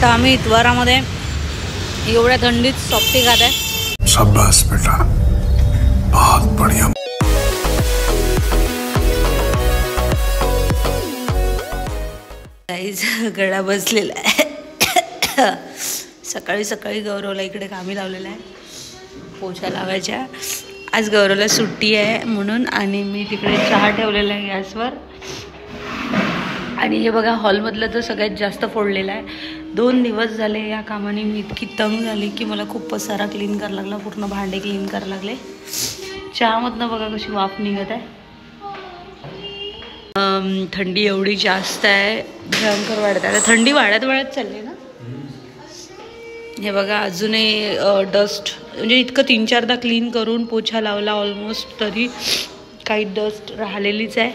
आता आम्ही इतवारामध्ये एवढ्या थंडीत सॉफ्टी खात आहे. शाबाश बेटा, बहुत बढ़िया. गळा बसलेला आहे. सकाळी सकाळी गौरवला इकडे कामी लावलेलं आहे पोछा लावायच्या. आज गौरवला सुट्टी आहे म्हणून. आणि मी तिकडे चहा ठेवलेला आहे गॅसवर. आणि हे बघा हॉलमधलं तर सगळ्यात जास्त फोडलेलं आहे. 2 दिवस झाले या कामाने मी इतकी तंग झाली की मला खूप पसारा क्लीन करायला लागला. पूर्ण भांडे क्लीन करायला लागले. चहामधनं बघा कशी वाफ निघत आहे. थंडी एवढी जास्त आहे, भयंकर वाढत आहे. थंडी वाढत चालली ना. हे बघा अजूनही डस्ट, म्हणजे इतकं 3-4दा क्लीन करून पोछा लावला ऑलमोस्ट, तरी काही डस्ट राहिलेलीच आहे.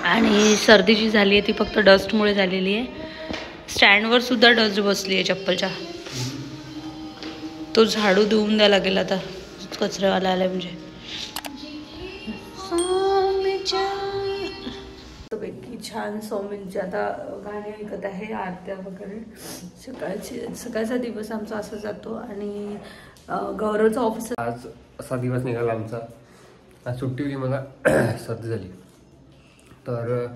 आणि सर्दी जी झाली आहे ती फक्त डस्टमुळे झालेली आहे. स्टँडवर सुद्धा डस्ट बसली आहे चप्पलच्या. तो झाडू धुवून द्यायला लागेल आता, कचऱ्यावाला आला म्हणजे. छान सौमिलचे आता गाणे ऐकत आहे, आरत्या वगैरे. सकाळचा दिवस आमचा असा जातो. आणि गौरवचं ऑफिस. आज असा दिवस निघाला आमचा. आज सुट्टी होती, मला सर्दी झाली. तर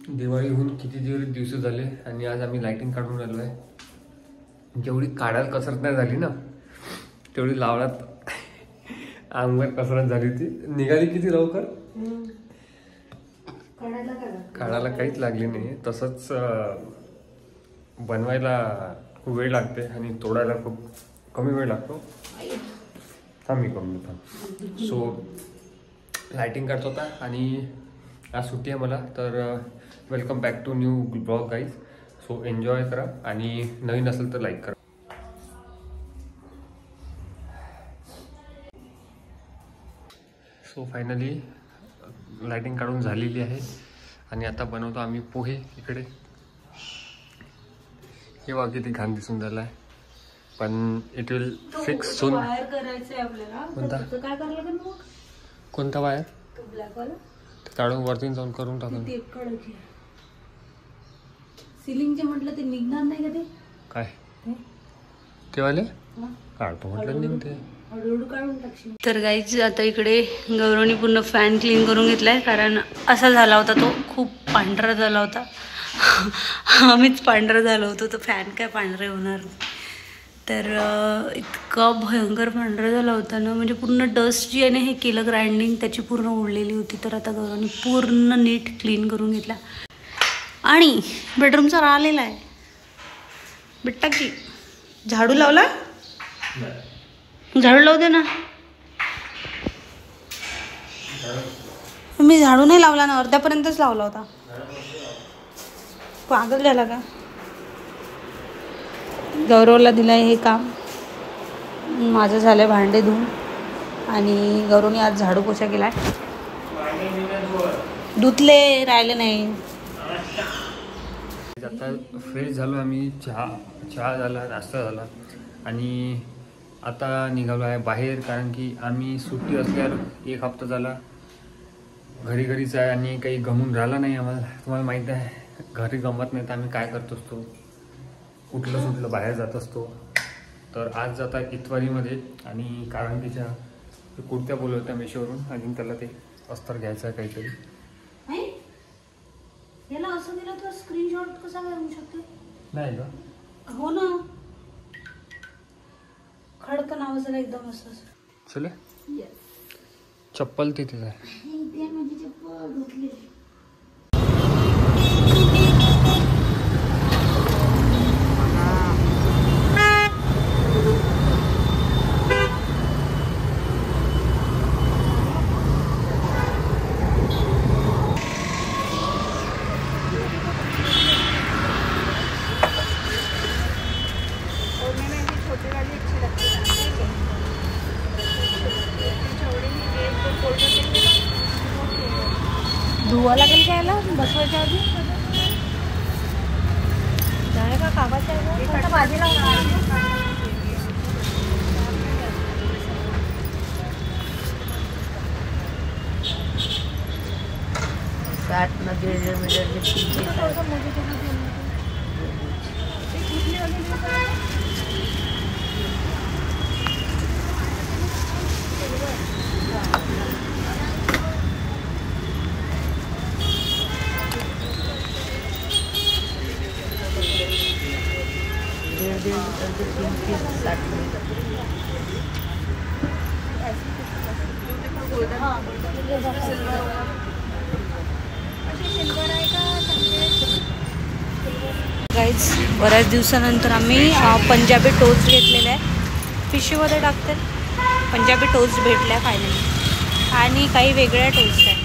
दिवाळीहून किती दिवस झाले आणि आज आम्ही लाइटिंग काढून आलो आहे. जेवढी काढायला कसरत नाही झाली ना, तेवढी लावण्यात अंगवर कसरत झाली. ती निघाली किती लवकर. काढायला काहीच लागली नाही. तसंच बनवायला खूप वेळ लागते आणि तोडायला खूप कमी वेळ लागतो. मी कमी होता. सो लाइटिंग काढत होता आणि आज सुट्टी आहे मला. तर welcome back to new blog guys. So enjoy करा आणि नवीन असेल तर लाईक करा. सो फायनली लाइटिंग काढून झालेली आहे आणि आता बनवतो आम्ही पोहे इकडे. हे बघा किती घाण दिसून झाला आहे, पण it will fix soon. Wire करायचं आपल्याला. कोणता? काय करायला लागेल मग? कोणता वायर? तो ब्लॅक वाला. ते काढून वरती जाऊन करून टाकून. ते कडक सिलिंगचे म्हटलं ते निघणार नाही का? ते काय ते वाले काढतो म्हटलं निघते. तर गाईज आता इकडे गौरवनी पूर्ण फॅन क्लीन करून घेतलाय. कारण असा झाला होता, तो खूप पांढरा झाला होता. आम्हीच पांढरा झालो होतो, तो फॅन काय पांढरे होणार. तर इतका भयंकर पांढरा झाला होता ना, म्हणजे पूर्ण डस्ट जी आहे ना, हे केलं ग्राइंडिंग, त्याची पूर्ण उडलेली होती. तर आता गौरवनी पूर्ण नीट क्लीन करून घेतला. आणि बेडरूमचा राहिलेला आहे बिट्टा की झाडू लावला. झाडू लावू दे ना. मी झाडू नाही लावला ना, अर्ध्यापर्यंतच लावला होता. पागल झाला का? गौरवला दिलंय हे काम. माझं झालंय भांडे धुवून. आणि गौरवने आज झाडू पोछा केलाय. धुतले राहिले नाही. आता फ्रेश झालो आम्ही. चहा झाला, नाश्ता झाला आणि आता निघालो आहे बाहेर. कारण की आम्ही सुट्टी असल्यावर 1 हफ्ता झाला घरीच आहे आणि काही गमून राहिला नाही आम्हाला. तुम्हाला माहीत आहे, घरी गमत नाही तर आम्ही काय करत असतो, कुठलं बाहेर जात असतो. तर आज जाता इतवारीमध्ये. आणि कारण तिच्या कुर्त्या बोलवल्या होत्या मेशोवरून. अजून त्याला ते अस्तर घ्यायचं आहे काहीतरी. याला असं दिलं तर स्क्रीनशॉट कसा घेऊ शकतो? नाही का? हो ना, खडकन आवाज आला एकदम असं. चले चप्पल तिथेच आहे. माझी चप्पल धुतली. धुवा लागेल का याला बसवायच्या आधी? जाय का कागदच्या बाजूला. 60 मीटर मध्ये अर्धे 3 पीस 60 रुपये. गाईज बऱ्याच दिवसानंतर आम्ही पंजाबी टोस्ट घेतलेला आहे. पिशवीमध्ये टाकते. पंजाबी टोस्ट भेटल्या फायनली आणि काही वेगळ्या टोस्ट आहे.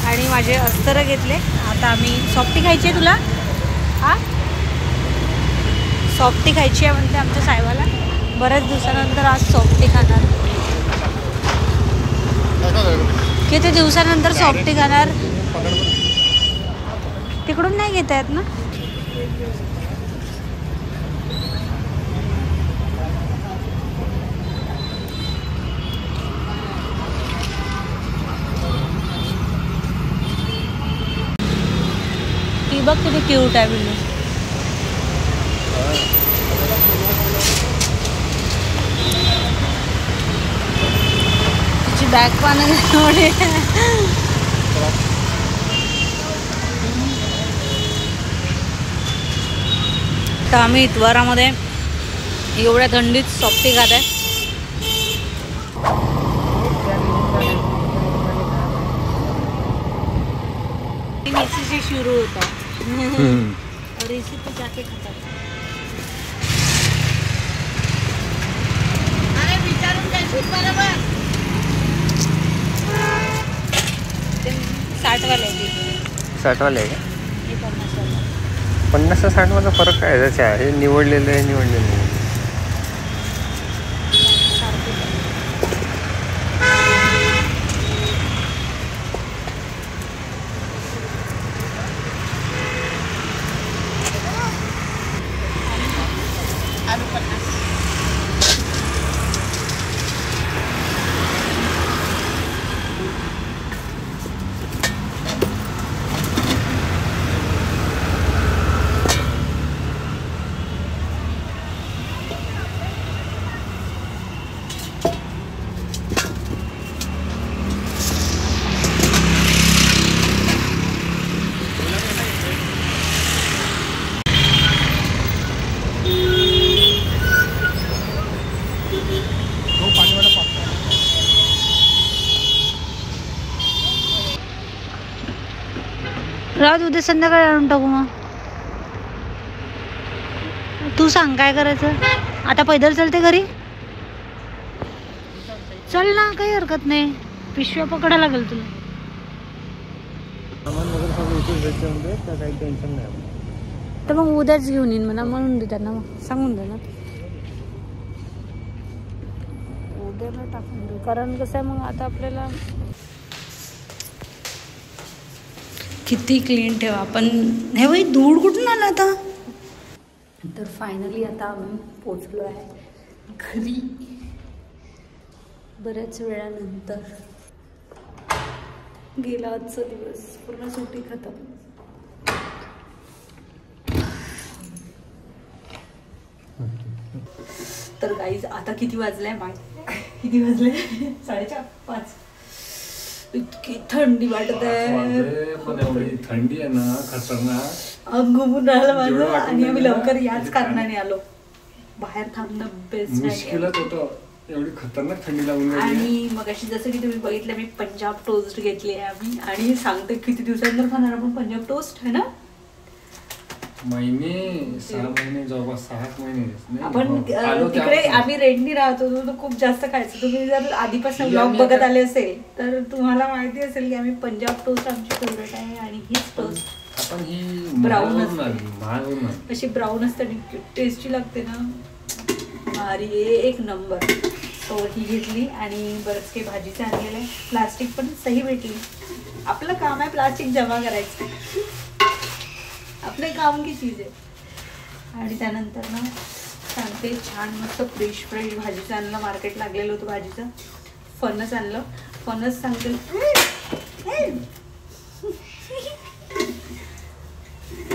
आणि माझे अस्तर घेतले. आता आम्ही सॉफ्टी खायची आहे. तुला हा सॉफ्टी खायची आहे म्हणते आमच्या साहेबाला. बऱ्याच दिवसानंतर आज सॉफ्टी खाणार. किती दिवसानंतर सॉफ्टी खाणार. तिकडून नाही घेता येत ना. ती बघ किती क्यूट आहे बिल्लू. तिची बॅग पाहण्यामुळे तर आम्ही इतवारामध्ये एवढ्या थंडीत सॉफ्टी खात आहे. मेसी से शुरू होता और इसी पे जाके खत्म. अरे विचारून द्यायची बरोबर. 60 वाले 60 वाले आहे का? 50 वाला. 50 60 मध्ये फरक काय त्याचा आहे. निवडलेलं आहे निवडलेलं आहे. राहू उद्या संध्याकाळी आणून टाकू. मग तू सांग काय करायचं. आता पैदल चलते घरी. चल ना काही हरकत नाही. पिशव्या पकडा लागेल तुला. काही टेन्शन नाही. तर मग उद्याच घेऊन येईन म्हणा. म्हणून दे त्यांना. मग सांगून दे ना उद्याला टाकून दे. कारण कसं आहे मग आता आपल्याला किती क्लीन ठेवा आपण. हे बाई धूळ कुठून आला आता. तर फायनली आता आम्ही पोचलो आहे घरी बऱ्याच वेळानंतर. गेला आजचा दिवस पूर्ण सुट्टी खतम. तर गाईज आता किती वाजले माय. किती वाजले 4:30 5. इतकी थंडी वाटत आहे. पण एवढी थंडी आहे ना खतरनाक. अंग घुमून राहिलं माझं. आणि आम्ही लवकर याच कारणाने आलो. बाहेर थांबणं बेस्ट मुश्किलच होतं. एवढी खतरनाक थंडी लागून. आणि मग अशी जसं की तुम्ही बघितलं मी पंजाब टोस्ट घेतली आहे आम्ही. आणि सांगते किती दिवसांतर खाणार आपण पंजाब टोस्ट है ना. महिने 6 महिने जवळपास 6 महिने आपण तिकडे आम्ही रेंटनी राहत होतो तर खूप जास्त खायचं. तुम्ही जर आधीपासून ब्लॉग बघत आले असेल तर तुम्हाला माहिती असेल की आम्ही पंजाब टोस्ट आमची फेवरेट आहे. आणि हीच टोस्ट आपण ही ब्राऊन असते. अशी ब्राऊन असते आणि टेस्टी लागते ना. भारी एक नंबर. तो ही घेतली आणि बरंच काही भाजीचं आणलेलं आहे. प्लास्टिक पण सही भेटली. आपलं काम आहे प्लास्टिक जमा करायचं. आपले काम की चीज आहे. आणि त्यानंतर ना सांगते छान मस्त फ्रेश भाजीचं आणलं. मार्केट लागलेलं होतं भाजीचं. फणस आणलं. फणस सांगते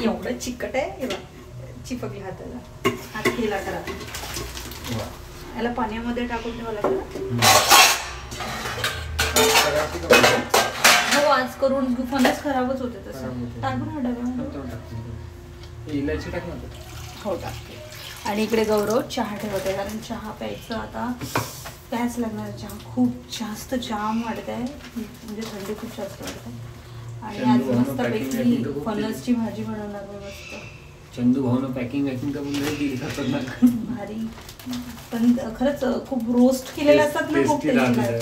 एवढं चिकट आहे. हे बघ चिपकली हाताला. हात केला करा. याला पाण्यामध्ये टाकून ठेवावं लागलं. हो आज करून फणस खराबच होते तसं. खराब होते. टाकू ना डब्यामध्ये. नंतर टाकते. हे इलायची टाक ना. हो टाकते. आणि इकडे गौरव चहा ठेवत आहे कारण चहा प्यायचं आता प्यायच लागणार. चहा खूप जास्त जाम वाटत आहे, म्हणजे थंडी खूप जास्त वाटत आहे. आणि आज मस्त पैकी फणसची भाजी बनवणार मी मस्त. चंदू भाऊनं पॅकिंग करून दिली भारी. पण खरंच खूप रोस्ट केलेले असतात ना, खूप टेस्टी लागतात.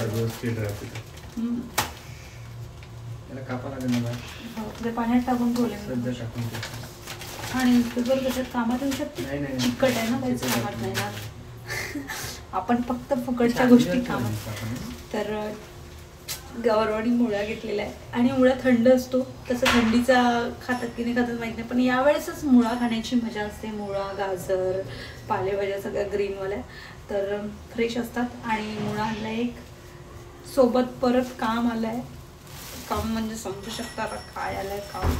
त्याला कापा लागेल ना. ते पाण्यात टाकून ठेवले सध्या टाकून ठेव. आणि पेपर त्याच्यात कामात येऊ शकते. नाही चिकट आहे ना, काहीच कामात नाही ना. आपण फक्त फुकटच्या गोष्टी कामात. तर गौरवानी मुळा घेतलेला आहे आणि मुळा थंड असतो, तसं थंडीचा खातात की नाही खातात माहीत नाही, पण यावेळेसच मुळा खाण्याची मजा असते. मुळा, गाजर, पालेभाज्या सगळ्या ग्रीनवाल्या तर फ्रेश असतात. आणि मुळा आणला एक, सोबत परत काम आलं आहे. काम म्हणजे समजू शकता का काय आलं आहे काम.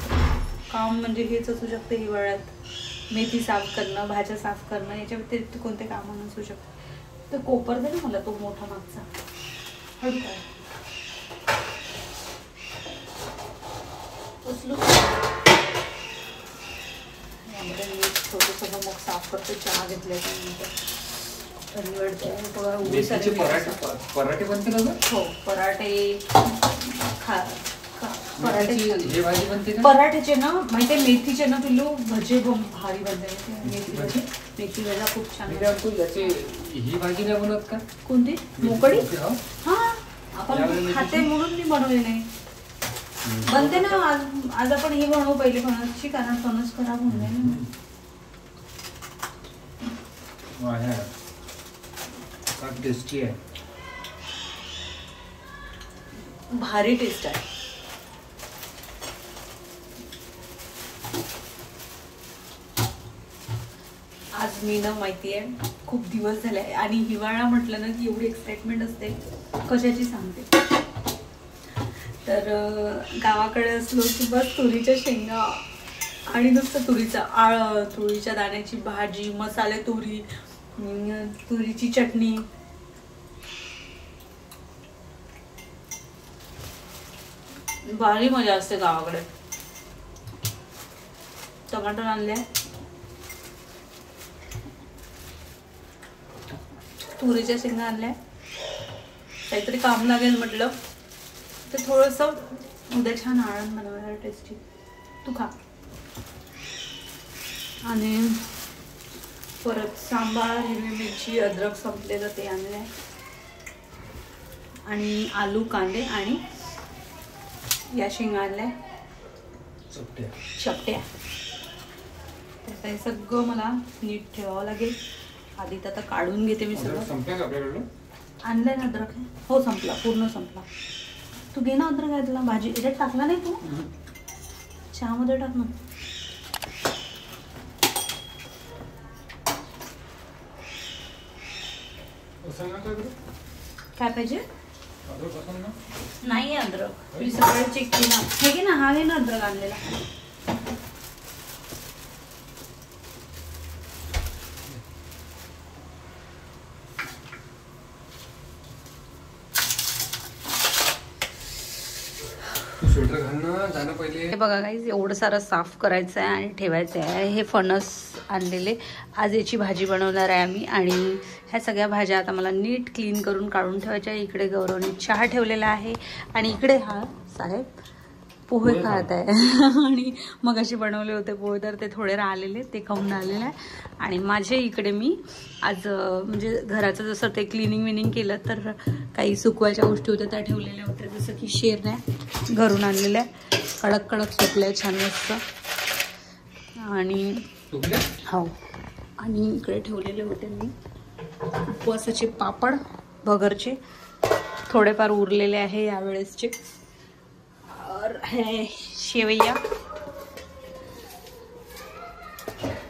काम म्हणजे हेच असू शकते हिवाळ्यात मेथी साफ करणं, भाज्या साफ करणं, याच्या व्यतिरिक्त कोणते कामं नसू शकते. तर कोपर दे ना मला तो मोठा मागचा. हळू काय उचलू. यामध्ये मी थोडंसं मग साफ करतो. चहा घेतल्याच्यानंतर थंडी वाढते. पराठे बनते ना. हो पराठे पराठ्याचे ना माहिती आहे, मेथीचे ना पिल्लू भजे भारी बनते. मेथी भाजी खूप छान. ही भाजी नाही बनवत का? कोणती? मोकळी. हा आपण खाते म्हणून मी बनवले नाही. बनते ना. आज आपण ही बनवू पहिले फणसची, कारण फणस खराब होऊन जाईल ना. टेस्टी आहे, भारी टेस्ट आहे. आज मी ना माहिती आहे खूप दिवस झाले आणि हिवाळा म्हटलं ना की एवढी एक्साइटमेंट असते कशाची सांगते. तर गावाकडे असलो की बस तुरीच्या शेंगा आणि नुसतं तुरीच्या दाण्याची भाजी, मसाले तुरी, तुरीची चटणी. भारी मजा असते गावाकडे. टमाटर आणले, तुरीच्या शेंगा आणल्या. काहीतरी काम लागेल म्हटलं तर थोडंसं उद्या छान आळण बनवायला टेस्टी. तू खा. आणि परत सांबार, हिरवी मिरची, अद्रक संपलेलं ते आणलंय. आणि आलू, कांदे आणि या शेंगा आणल्या चपट्या. तर हे सगळं मला नीट ठेवावं लागेल. आधी तर आता काढून घेते मी सगळं. आणलंय ना अद्रक. हो संपला, पूर्ण संपला. तू घे ना अद्रक. आहे तुला भाजी याच्यात टाकला नाही तू? चहामध्ये टाक ना. काय पाहिजे? नाही अद्रक. मी सगळं चेक केला. हे घे ना, हा घे ना अद्रक आणलेला. स्वेटर घालणं जाणं पहिले. हे बघा गाईज, एवढं सारं साफ करायचं आहे आणि ठेवायचं आहे. हे फणस आणलेले, आज याची भाजी बनवणार आहे आम्ही. आणि ह्या सगळ्या भाज्या आता मला नीट क्लीन करून काढून ठेवायच्या. इकडे गौरवने चहा ठेवलेला आहे आणि इकडे हा साहेब पोहे खात आहे. आणि मग अशी बनवले होते पोहे, तर ते थोडे राहिलेले ते खाऊन आलेले आहे. आणि माझे इकडे मी आज म्हणजे घराचं जसं ते क्लिनिंग विनिंग केलं तर काही सुकवायच्या गोष्टी होत्या त्या ठेवलेल्या होत्या. जसं की शेरण्या घरून आणलेल्या, कडक कडक सुकल्या छान मस्त. आणि हो, आणि इकडे ठेवलेले होते मी उपवासाचे पापड भगरचे, थोडेफार उरलेले आहे यावेळेसचे. और है शेवैया,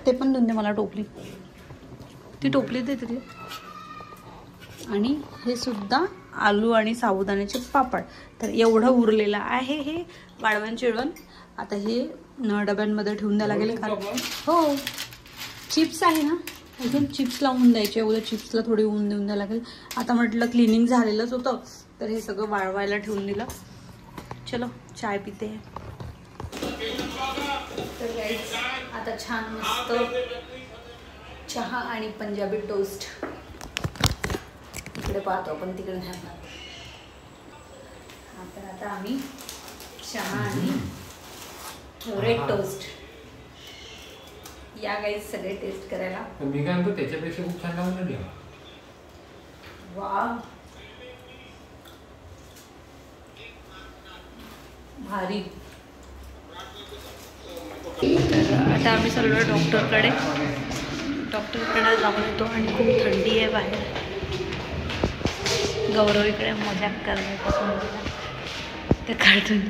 ते पण देऊन दे मला टोपली. ती टोपली दे तरी. आणि हे सुद्धा आलू आणि साबुदाण्याचे पापड. तर एवढं उरलेलं आहे हे वाळवण चिळवण. आता हे डब्यांमध्ये ठेवून द्यायला लागेल. कारण हो चिप्स आहे ना, अजून चिप्स लावून द्यायचे. उद्या चिप्सला थोडी ऊन देऊन द्यायला लागेल. आता म्हटलं क्लिनिंग झालेलंच होतं तर हे सगळं वाळवायला ठेवून दिलं. चलो चाय पिते हैं. तर गाईज आता छान मस्त चहा आणि पंजाबी टोस्ट. इकडे पाहतो आपण, तिकडे नाही पाहतो. तर आता आम्ही चहा आणि रेड टोस्ट या गाईज सगळे टेस्ट करायला. मी काय म्हणतो त्याच्यापेक्षा खूप छान लागून द्या. वा भारी. तर आता आम्ही चाललो डॉक्टरकडे जाऊन येतो. आणि खूप थंडी आहे बाहेर. गौरव इकडे मजाक करण्यापासून ते काढून